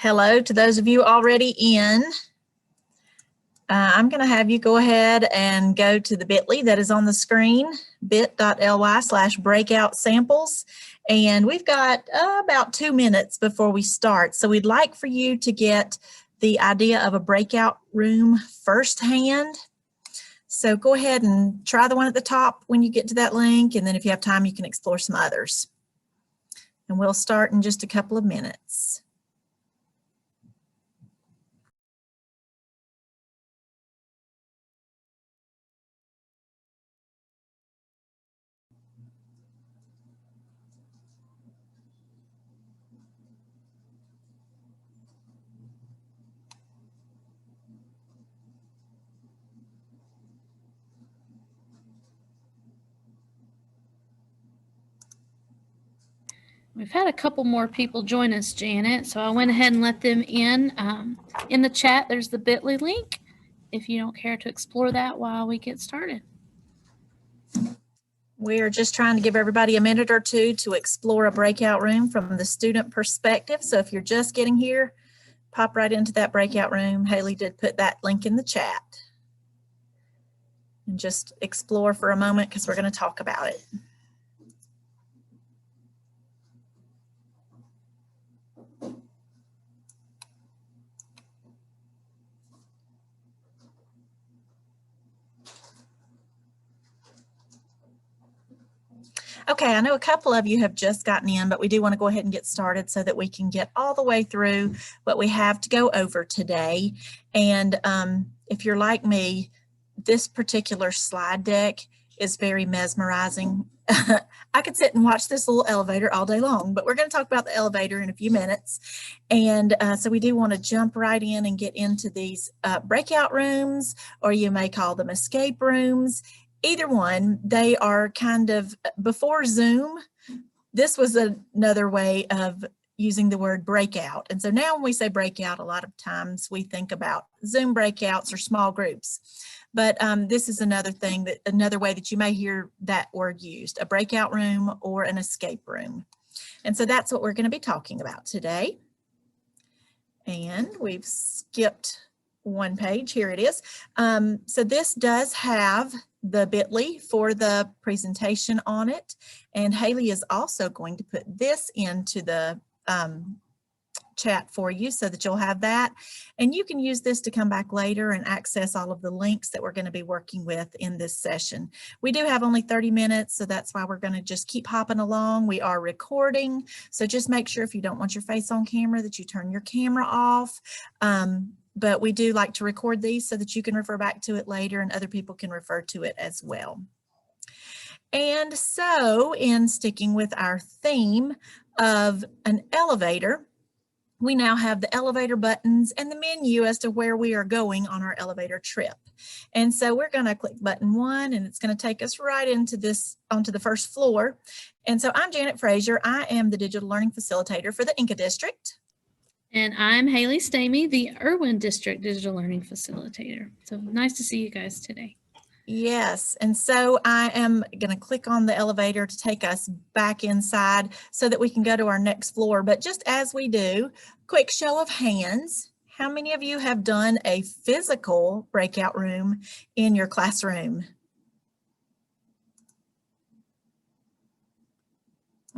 Hello to those of you already in. I'm going to have you go ahead and go to the bit.ly that is on the screen, bit.ly/breakout samples. And we've got about 2 minutes before we start. So we'd like for you to get the idea of a breakout room firsthand. So go ahead and try the one at the top when you get to that link. And then if you have time, you can explore some others. And we'll start in just a couple of minutes. We've had a couple more people join us, Janet, so I went ahead and let them in. In the chat, there's the bit.ly link if you don't care to explore that while we get started. We are just trying to give everybody a minute or two to explore a breakout room from the student perspective. So if you're just getting here, pop right into that breakout room. Haley did put that link in the chat. And just explore for a moment because we're going to talk about it. Okay, I know a couple of you have just gotten in, but we do want to go ahead and get started so that we can get all the way through what we have to go over today. And if you're like me, this particular slide deck is very mesmerizing. I could sit and watch this little elevator all day long, but we're going to talk about the elevator in a few minutes. And so we do want to jump right in and get into these breakout rooms, or you may call them escape rooms. Either one, they are kind of, before Zoom, this was another way of using the word breakout. And so now when we say breakout, a lot of times we think about Zoom breakouts or small groups. But this is another way that you may hear that word used, a breakout room or an escape room. And so that's what we're going to be talking about today. And we've skipped one page. Here it is. So this does have the bit.ly for the presentation on it. And Haley is also going to put this into the chat for you so that you'll have that. And you can use this to come back later and access all of the links that we're going to be working with in this session. We do have only 30 minutes, so that's why we're going to just keep hopping along. We are recording, so just make sure if you don't want your face on camera that you turn your camera off. But we do like to record these so that you can refer back to it later and other people can refer to it as well. And so in sticking with our theme of an elevator, we now have the elevator buttons and the menu as to where we are going on our elevator trip. And so we're going to click button 1 and it's going to take us right into onto the first floor. And so I'm Janet Frazier. I am the Digital Learning Facilitator for the Inca District. And I'm Haley Stamey, the Irwin District Digital Learning Facilitator. So nice to see you guys today. Yes, and so I am going to click on the elevator to take us back inside so that we can go to our next floor. But just as we do, quick show of hands. How many of you have done a physical breakout room in your classroom?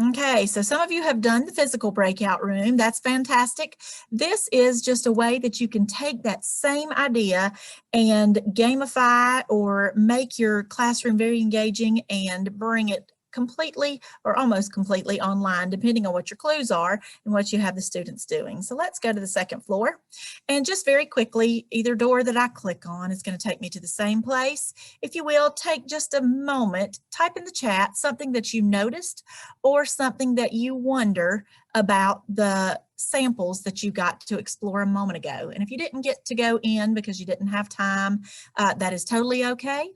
Okay, so some of you have done the physical breakout room. That's fantastic. This is just a way that you can take that same idea and gamify or make your classroom very engaging and bring it completely or almost completely online, depending on what your clues are and what you have the students doing. So let's go to the second floor. And just very quickly, either door that I click on is going to take me to the same place. If you will, take just a moment, type in the chat something that you noticed or something that you wonder about the samples that you got to explore a moment ago. And if you didn't get to go in because you didn't have time, that is totally okay.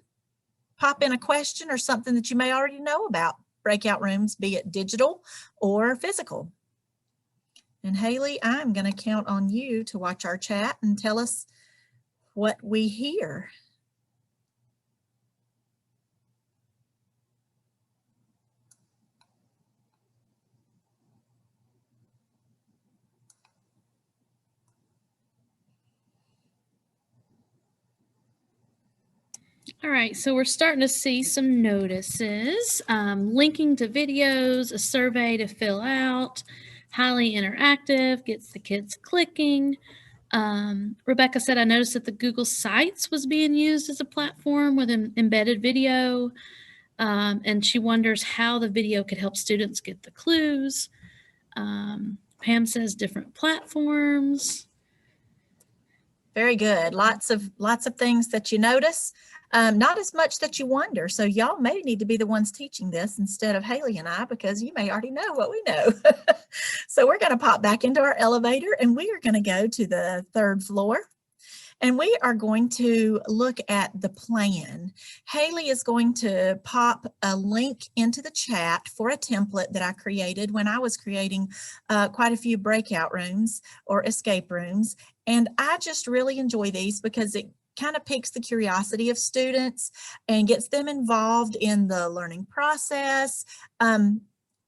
Pop in a question or something that you may already know about breakout rooms, be it digital or physical. And Haley, I'm going to count on you to watch our chat and tell us what we hear. All right, so we're starting to see some notices. Linking to videos, a survey to fill out, highly interactive, gets the kids clicking. Rebecca said, I noticed that the Google Sites was being used as a platform with an embedded video. And she wonders how the video could help students get the clues. Pam says different platforms. Very good. Lots of things that you notice. Not as much that you wonder. So y'all may need to be the ones teaching this instead of Haley and I, because you may already know what we know. So we're going to pop back into our elevator and we are going to go to the 3rd floor. And we are going to look at the plan. Haley is going to pop a link into the chat for a template that I created when I was creating quite a few breakout rooms or escape rooms. And I just really enjoy these because it kind of piques the curiosity of students and gets them involved in the learning process.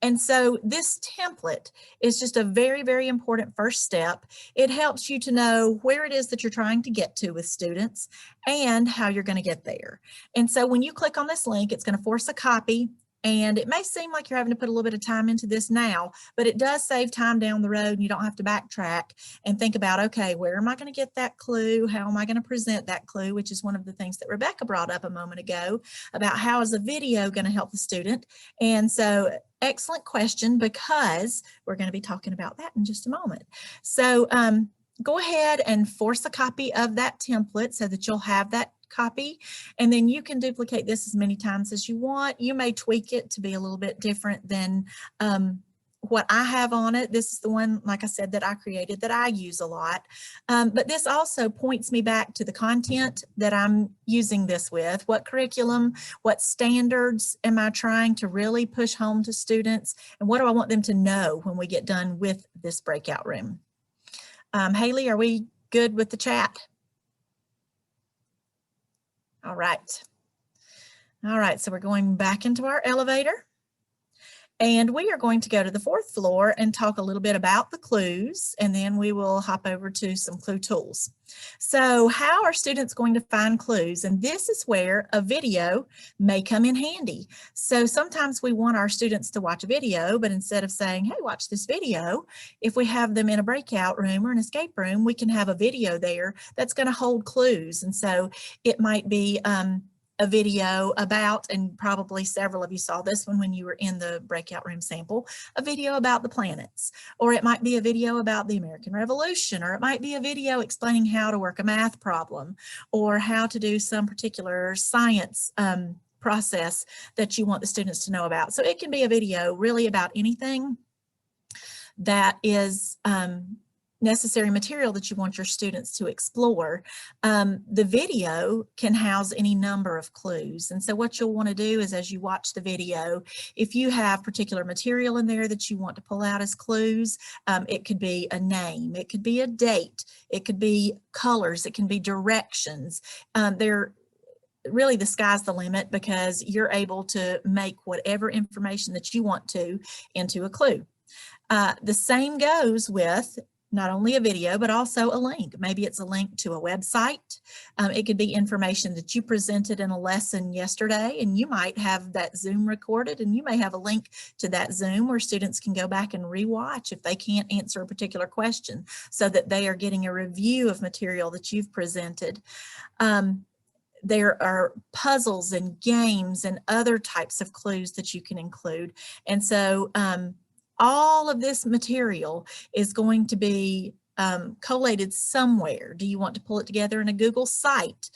And so this template is just a very, very important first step. It helps you to know where it is that you're trying to get to with students and how you're going to get there. And so when you click on this link, it's going to force a copy. And it may seem like you're having to put a little bit of time into this now, but it does save time down the road and you don't have to backtrack and think about, okay, where am I going to get that clue? How am I going to present that clue? Which is one of the things that Rebecca brought up a moment ago about how is a video going to help the student. And so excellent question, because we're going to be talking about that in just a moment. So go ahead and force a copy of that template so that you'll have that copy, and then you can duplicate this as many times as you want. You may tweak it to be a little bit different than what I have on it. This is the one, like I said, that I created that I use a lot. But this also points me back to the content that I'm using this with. What curriculum, what standards am I trying to really push home to students? And what do I want them to know when we get done with this breakout room? Haley, are we good with the chat? All right. All right, so we're going back into our elevator. And we are going to go to the 4th floor and talk a little bit about the clues, and then we will hop over to some clue tools. So how are students going to find clues? And this is where a video may come in handy. So sometimes we want our students to watch a video, but instead of saying, hey, watch this video, if we have them in a breakout room or an escape room, we can have a video there that's going to hold clues. And so it might be a video about, and probably several of you saw this one when you were in the breakout room sample, a video about the planets, or it might be a video about the American Revolution, or it might be a video explaining how to work a math problem, or how to do some particular science process that you want the students to know about. So it can be a video really about anything that is necessary material that you want your students to explore. The video can house any number of clues. And so what you'll want to do is, as you watch the video, if you have particular material in there that you want to pull out as clues, it could be a name, it could be a date, it could be colors, it can be directions. Really, the sky's the limit, because you're able to make whatever information that you want to into a clue. The same goes with not only a video, but also a link. Maybe it's a link to a website. It could be information that you presented in a lesson yesterday, and you might have that Zoom recorded, and you may have a link to that Zoom where students can go back and rewatch if they can't answer a particular question, so that they are getting a review of material that you've presented. There are puzzles and games and other types of clues that you can include. And so all of this material is going to be collated somewhere. Do you want to pull it together in a Google site?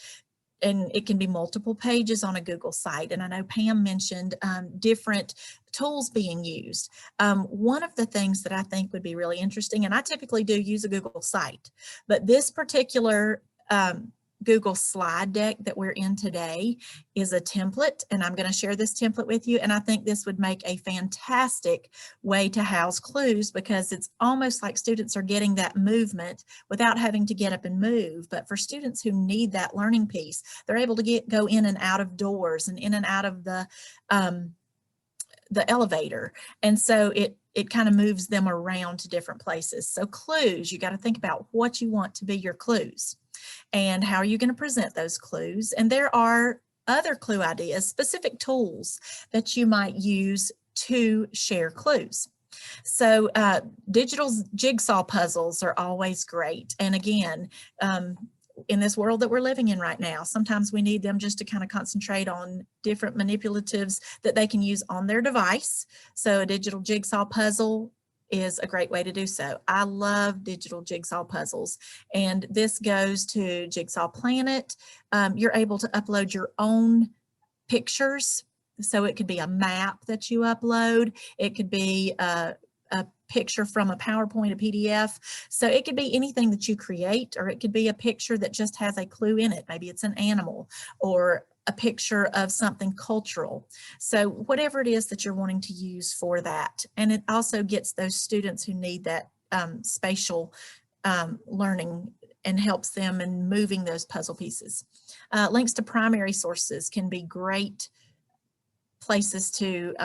And it can be multiple pages on a Google site. And I know Pam mentioned different tools being used. One of the things that I think would be really interesting, and I typically do use a Google site, but this particular Google slide deck that we're in today is a template, and I'm going to share this template with you. And I think this would make a fantastic way to house clues, because it's almost like students are getting that movement without having to get up and move. But for students who need that learning piece, they're able to go in and out of doors and in and out of the elevator. And so it kind of moves them around to different places. So clues, you got to think about what you want to be your clues and how are you going to present those clues. And there are other clue ideas, specific tools that you might use to share clues. So digital jigsaw puzzles are always great. And again, in this world that we're living in right now, sometimes we need them just to kind of concentrate on different manipulatives that they can use on their device. So a digital jigsaw puzzle is a great way to do so. I love digital jigsaw puzzles, and this goes to Jigsaw Planet. You're able to upload your own pictures. So it could be a map that you upload. It could be a picture from a PowerPoint, a PDF. So it could be anything that you create, or it could be a picture that just has a clue in it. Maybe it's an animal or a picture of something cultural. So whatever it is that you're wanting to use for that. And it also gets those students who need that spatial learning and helps them in moving those puzzle pieces. Links to primary sources can be great places to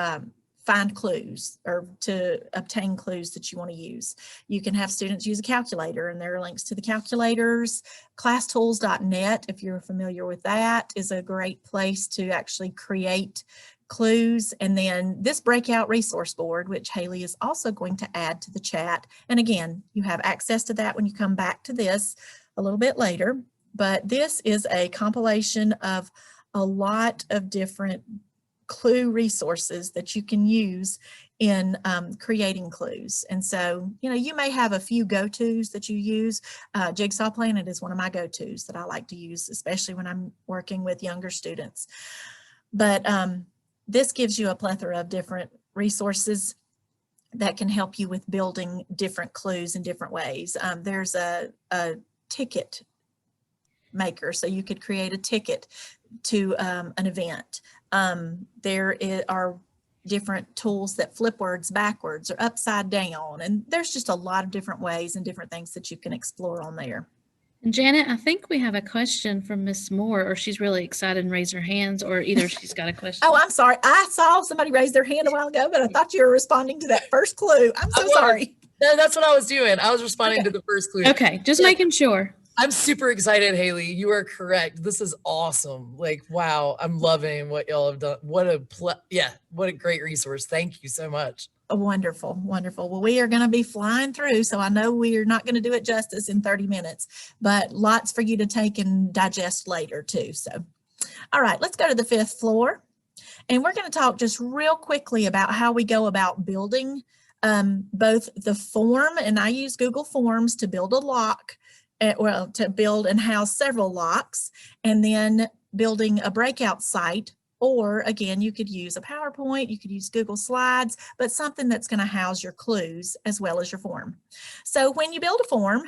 find clues or to obtain clues that you want to use. You can have students use a calculator, and there are links to the calculators. Classtools.net, if you're familiar with that, is a great place to actually create clues. And then this breakout resource board, which Haley is also going to add to the chat. And again, you have access to that when you come back to this a little bit later. But this is a compilation of a lot of different clue resources that you can use in creating clues. And so, you know, you may have a few go-tos that you use. Jigsaw Planet is one of my go-tos that I like to use, especially when I'm working with younger students. But this gives you a plethora of different resources that can help you with building different clues in different ways. There's a ticket maker, so you could create a ticket to an event. There are different tools that flip words backwards or upside down, and there's just a lot of different ways and different things that you can explore on there. And Janet, I think we have a question from Miss Moore, or she's really excited and raised her hands, or either she's got a question. Oh, I'm sorry. I saw somebody raise their hand a while ago, but I thought you were responding to that first clue. I'm so sorry. No, that's what I was doing. I was responding to the first clue. Okay, just making sure. I'm super excited, Haley. You are correct. This is awesome. Like, wow, I'm loving what y'all have done. What a great resource. Thank you so much. Wonderful, wonderful. Well, we are going to be flying through, so I know we are not going to do it justice in 30 minutes, but lots for you to take and digest later too. So, all right, let's go to the 5th floor, and we're going to talk just real quickly about how we go about building both the form, and I use Google Forms to build a lock, well, to build and house several locks, and then building a breakout site. Or again, you could use a PowerPoint, you could use Google Slides, but something that's going to house your clues as well as your form. So when you build a form,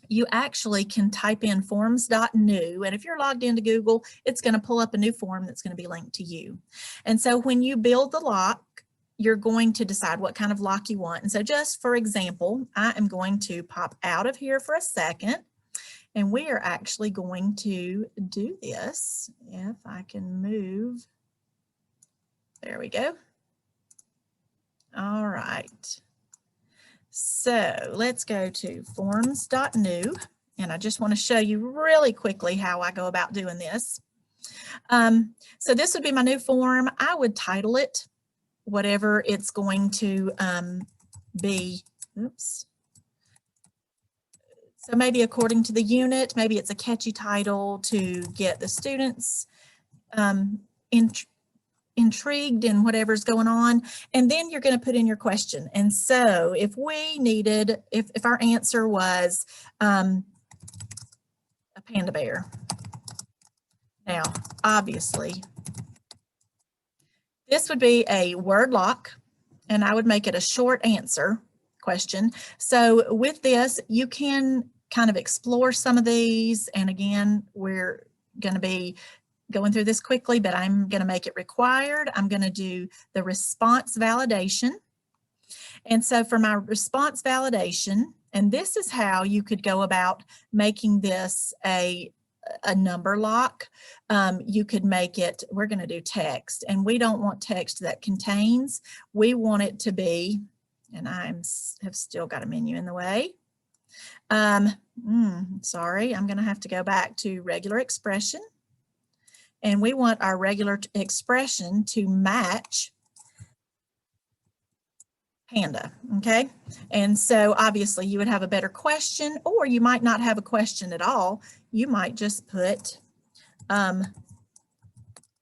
you actually can type in forms.new, and if you're logged into Google, it's going to pull up a new form that's going to be linked to you. And so when you build the lock, you're going to decide what kind of lock you want. And so just for example, I am going to pop out of here for a second. And we are actually going to do this. If I can move, there we go. All right. So let's go to forms.new. And I just want to show you really quickly how I go about doing this. So this would be my new form. I would title it whatever it's going to be. Oops. So maybe according to the unit, maybe it's a catchy title to get the students intrigued in whatever's going on. And then you're going to put in your question. And so if we needed, if our answer was a panda bear. Now, obviously, this would be a word lock, and I would make it a short answer question. So with this, you can kind of explore some of these. And again, we're going to be going through this quickly, but I'm going to make it required. I'm going to do the response validation. And so for my response validation, and this is how you could go about making this a number lock. You could make it, we're going to do text, and we don't want text that contains. We want it to be, and I have still got a menu in the way. Sorry, I'm going to have to go back to regular expression. and we want our regular expression to match panda, okay? And so obviously you would have a better question, or you might not have a question at all. You might just put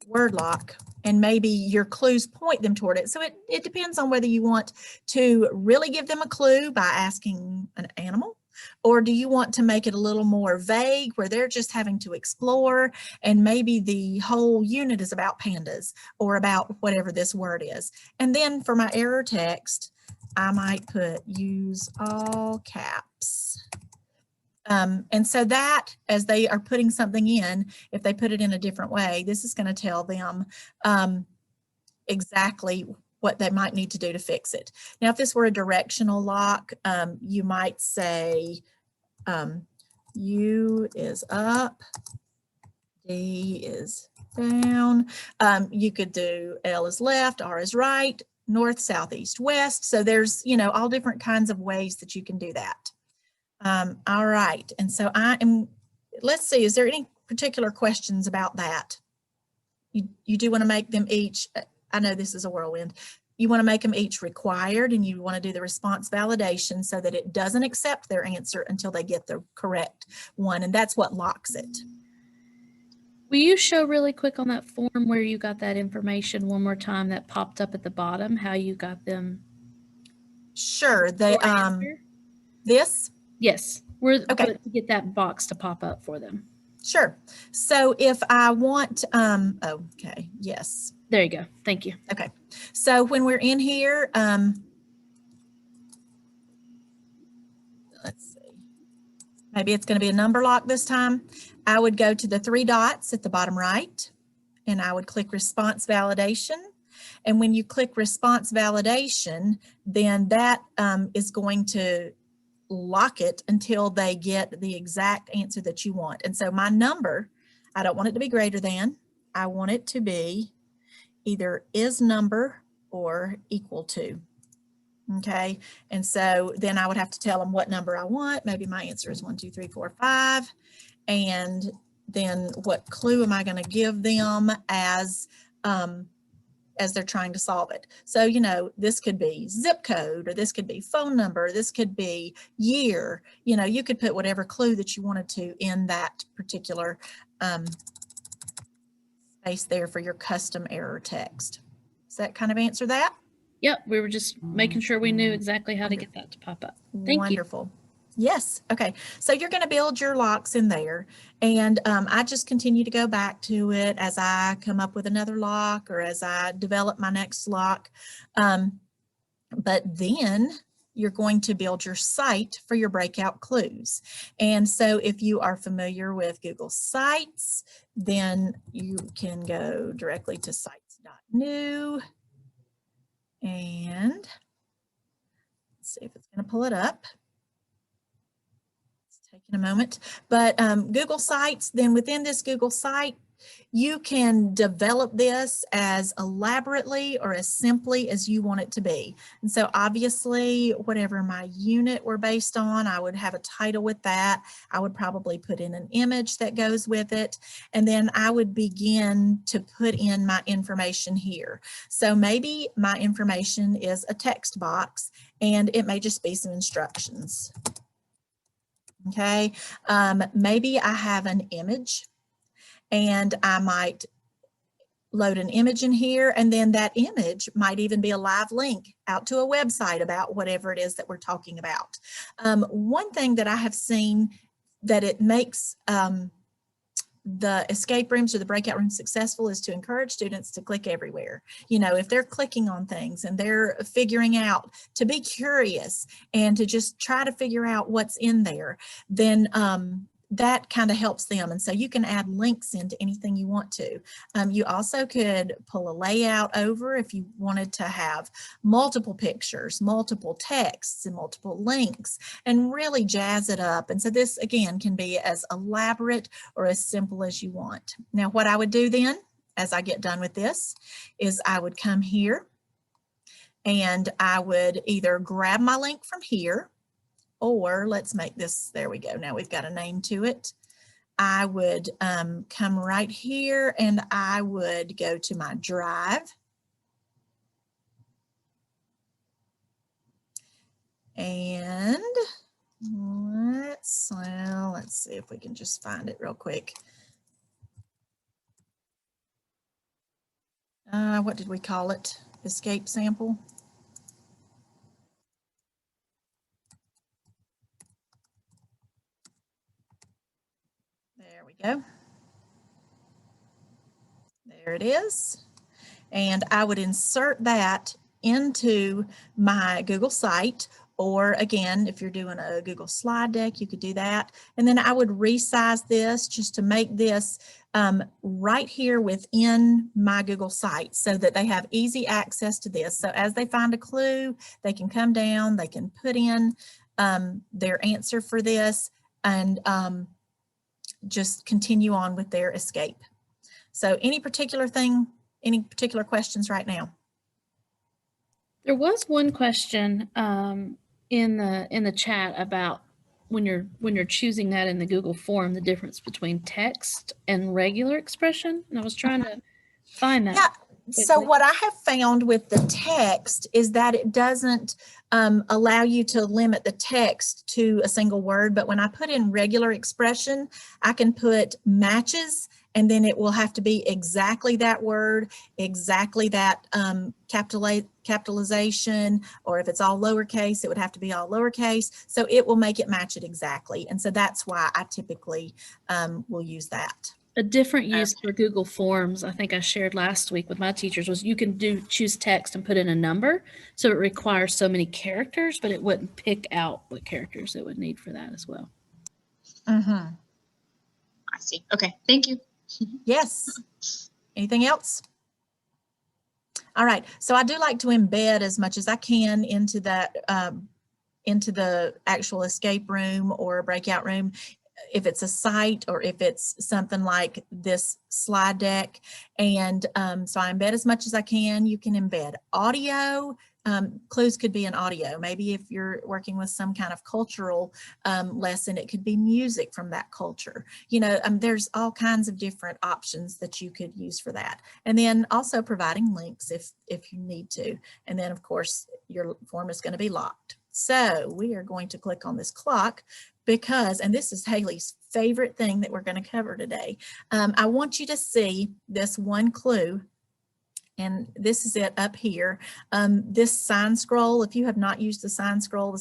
word lock, and maybe your clues point them toward it. So it depends on whether you want to really give them a clue by asking an animal, or do you want to make it a little more vague where they're just having to explore, and maybe the whole unit is about pandas or about whatever this word is. And then for my error text, I might put use all caps. And so that, as they are putting something in, if they put it in a different way, this is going to tell them exactly what they might need to do to fix it. Now, if this were a directional lock, you might say U is up, D is down. You could do L is left, R is right, north, south, east, west. So there's, you know, all different kinds of ways that you can do that. All right, and so let's see, is there any particular questions about that? You do want to make them each, I know this is a whirlwind, you want to make them each required, and you want to do the response validation so that it doesn't accept their answer until they get the correct one, and that's what locks it. Will you show really quick on that form where you got that information one more time that popped up at the bottom, how you got them? Sure, they, this? Yes, we're okay. to get that box to pop up for them. Sure. So if I want, okay, yes. There you go. Thank you. Okay. So when we're in here, let's see, maybe it's going to be a number lock this time. I would go to the 3 dots at the bottom right, and I would click response validation. And when you click response validation, then that is going to lock it until they get the exact answer that you want. And so my number, I don't want it to be greater than, I want it to be either is number or equal to. Okay, and so then I would have to tell them what number I want. Maybe my answer is 1, 2, 3, 4, 5. And then what clue am I going to give them as they're trying to solve it. So, you know, this could be zip code, or this could be phone number, this could be year. You know, you could put whatever clue that you wanted to in that particular space there for your custom error text. Does that kind of answer that? Yep, we were just making sure we knew exactly how to get that to pop up. Thank Wonderful. Yes. Okay. So you're going to build your locks in there, and I just continue to go back to it as I come up with another lock or as I develop my next lock. But then you're going to build your site for your breakout clues. And so if you are familiar with Google Sites, then you can go directly to sites.new, and let's see if it's going to pull it up. Taking a moment, but Google Sites, then within this Google site, you can develop this as elaborately or as simply as you want it to be. And so obviously, whatever my unit were based on, I would have a title with that. I would probably put in an image that goes with it. And then I would begin to put in my information here. So maybe my information is a text box, and it may just be some instructions. Okay, maybe I have an image, and I might load an image in here, and then that image might even be a live link out to a website about whatever it is that we're talking about. One thing that I have seen that it makes the escape rooms or the breakout rooms successful is to encourage students to click everywhere. You know, if they're clicking on things and they're figuring out, to be curious and to just try to figure out what's in there, then that kind of helps them. And so you can add links into anything you want to. You also could pull a layout over if you wanted to have multiple pictures, multiple texts, and multiple links, and really jazz it up. And so this, again, can be as elaborate or as simple as you want. Now, what I would do then, as I get done with this, is I would come here, and I would either grab my link from here, or let's make this, there we go, now we've got a name to it. I would come right here and I would go to my drive. And let's see if we can just find it real quick. What did we call it? Escape sample. There we go. There it is. And I would insert that into my Google site, or again, if you're doing a Google slide deck, you could do that. And then I would resize this just to make this right here within my Google site so that they have easy access to this. So as they find a clue, they can come down, they can put in their answer for this and just continue on with their escape. So any particular thing, any particular questions right now? There was one question in the chat about when you're choosing that in the Google form, the difference between text and regular expression. And I was trying to find that. Yeah. So what I have found with the text is that it doesn't allow you to limit the text to a single word. But when I put in regular expression, I can put matches, and then it will have to be exactly that word, exactly that capitalization, or if it's all lowercase, it would have to be all lowercase. So it will make it match it exactly. And so that's why I typically will use that. A different use for Google Forms, I think I shared last week with my teachers, was you can choose text and put in a number. So it requires so many characters, but it wouldn't pick out what characters it would need for that as well. Mm-hmm. I see. Okay, thank you. Yes. Anything else? All right. So I do like to embed as much as I can into that, into the actual escape room or breakout room, if it's a site or if it's something like this slide deck. And so I embed as much as I can. You can embed audio. Clues could be an audio. Maybe if you're working with some kind of cultural lesson, it could be music from that culture. You know, there's all kinds of different options that you could use for that. And then also providing links if you need to. And then of course your form is going to be locked. So we are going to click on this clock because, and this is Haley's favorite thing that we're going to cover today. I want you to see this one clue. And this is it up here. This sign scroll, if you have not used the sign scroll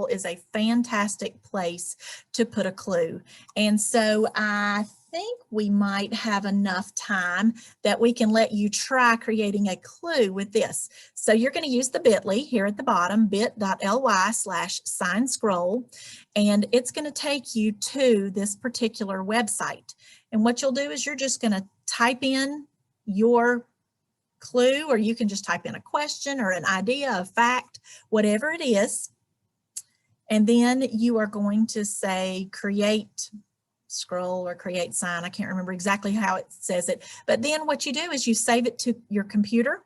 is a fantastic place to put a clue. And so I think we might have enough time that we can let you try creating a clue with this. So you're going to use the bit.ly here at the bottom, bit.ly/sign scroll, and it's going to take you to this particular website. And what you'll do is you're just going to type in your clue, or you can just type in a question or an idea, a fact, whatever it is. And then you are going to say create scroll or create sign. I can't remember exactly how it says it. But then what you do is you save it to your computer.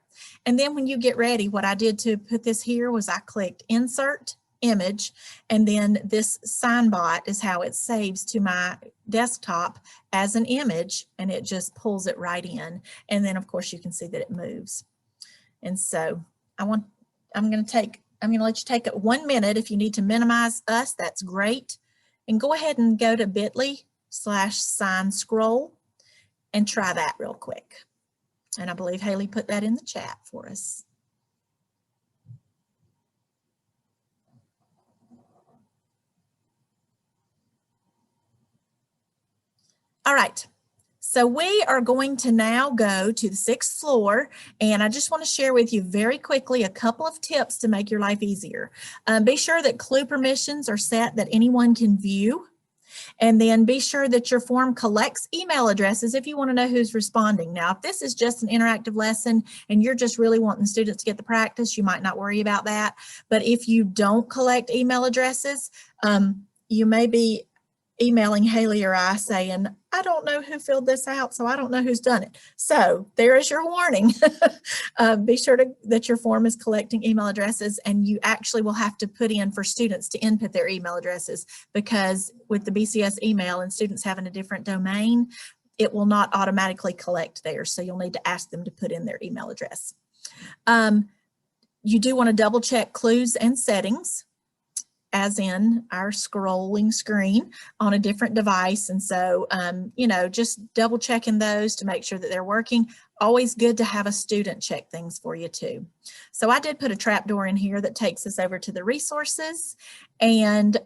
And then when you get ready, what I did to put this here was I clicked insert image, and then this sign bot is how it saves to my desktop as an image, and it just pulls it right in. And then of course you can see that it moves. And so I'm going to let you take 1 minute. If you need to minimize us, that's great. And go ahead and go to bit.ly/sign scroll and try that real quick. And I believe Haley put that in the chat for us. All right, so we are going to now go to the 6th floor, and I just want to share with you very quickly a couple of tips to make your life easier. Be sure that clue permissions are set that anyone can view, and then be sure that your form collects email addresses if you want to know who's responding. Now, if this is just an interactive lesson and you're just really wanting students to get the practice, you might not worry about that. But if you don't collect email addresses, you may be emailing Haley or I saying, I don't know who filled this out, so I don't know who's done it. So there is your warning. Be sure that your form is collecting email addresses, and you actually will have to put in for students to input their email addresses, because with the BCS email and students having a different domain, it will not automatically collect theirs. So you'll need to ask them to put in their email address. You do want to double check clues and settings, as in our scrolling screen on a different device. And so, you know, just double checking those to make sure that they're working. Always good to have a student check things for you too. So I did put a trapdoor in here that takes us over to the resources. And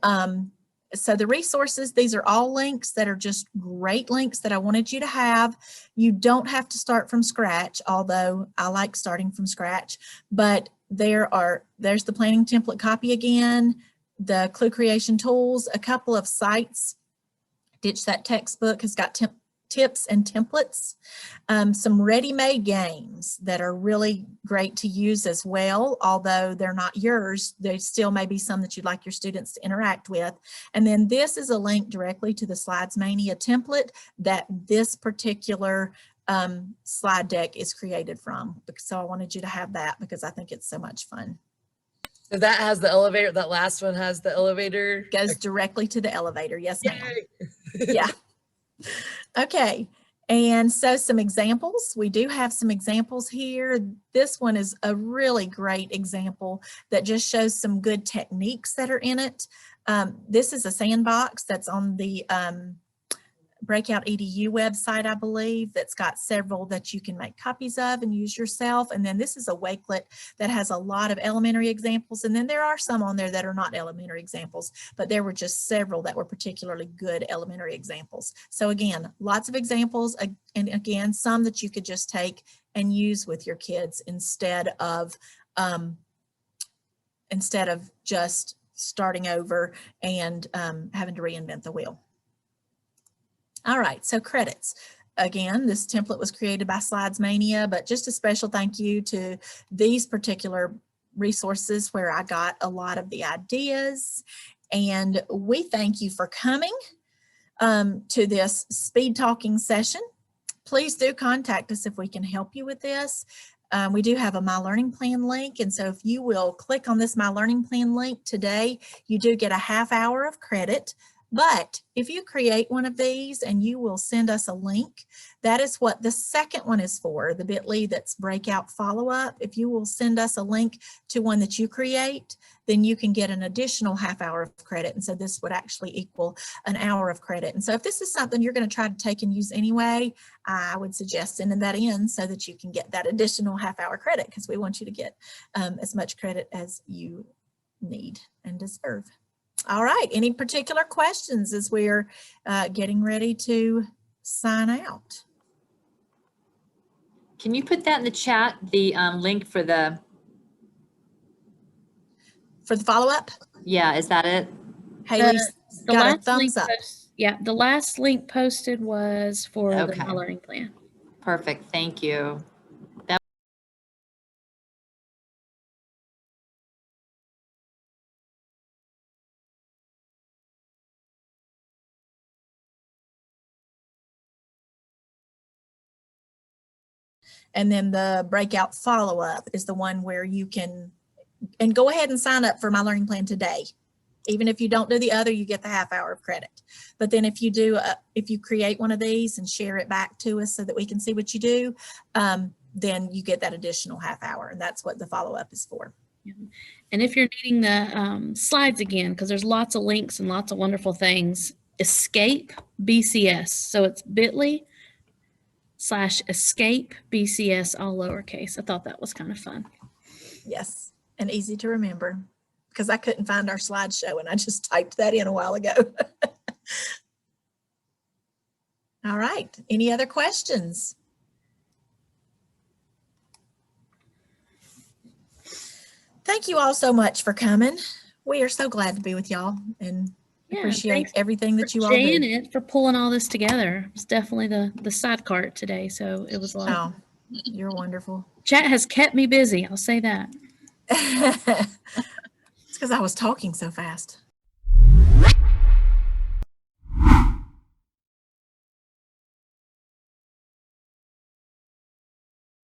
so the resources, these are all links that are just great links that I wanted you to have. You don't have to start from scratch, although I like starting from scratch, but there's the planning template copy again, the clue creation tools, a couple of sites. Ditch That Textbook has got tips and templates, some ready-made games that are really great to use as well. Although they're not yours, they still may be some that you'd like your students to interact with. And then this is a link directly to the Slides Mania template that this particular slide deck is created from. So I wanted you to have that because I think it's so much fun. So that has the elevator, that last one has the elevator? Goes directly to the elevator. Yes, ma'am. Yay. Yeah. Okay. And so some examples, we do have some examples here. This one is a really great example that just shows some good techniques that are in it. This is a sandbox that's on the Breakout EDU website, I believe, that's got several that you can make copies of and use yourself. And then this is a Wakelet that has a lot of elementary examples. And then there are some on there that are not elementary examples, but there were just several that were particularly good elementary examples. So again, lots of examples, and again, some that you could just take and use with your kids instead of just starting over and having to reinvent the wheel. All right, so credits. Again, this template was created by Slides Mania, but just a special thank you to these particular resources where I got a lot of the ideas. And we thank you for coming to this speed talking session. Please do contact us if we can help you with this. We do have a My Learning Plan link, and so if you will click on this My Learning Plan link today, you do get a half hour of credit. But if you create one of these and you will send us a link, that is what the second one is for, the bit.ly that's breakout follow-up. If you will send us a link to one that you create, then you can get an additional half hour of credit. And so this would actually equal an hour of credit. And so if this is something you're going to try to take and use anyway, I would suggest sending that in so that you can get that additional half hour credit, because we want you to get as much credit as you need and deserve. All right, any particular questions as we're getting ready to sign out? Can you put that in the chat, the link for the follow-up? Yeah, is that it? Haley's The got a last thumbs link up. yeah, the last link posted was for the Okay. My Learning Plan. Perfect, thank you. And then the breakout follow-up is the one where you can, and go ahead and sign up for My Learning Plan today. Even if you don't do the other, you get the half hour of credit. But then if you do, if you create one of these and share it back to us so that we can see what you do, then you get that additional half hour, and that's what the follow-up is for. Yeah. And if you're needing the slides again, because there's lots of links and lots of wonderful things, escape BCS. So it's bit.ly/escape BCS, all lowercase. I thought that was kind of fun. Yes, and easy to remember, because I couldn't find our slideshow and I just typed that in a while ago. All right, any other questions? Thank you all so much for coming. We are so glad to be with y'all and appreciate thanks everything that you all do. Janet for pulling all this together. It was definitely the side cart today, so it was a lot. Oh, you're wonderful. Chat has kept me busy, I'll say that. It's because I was talking so fast.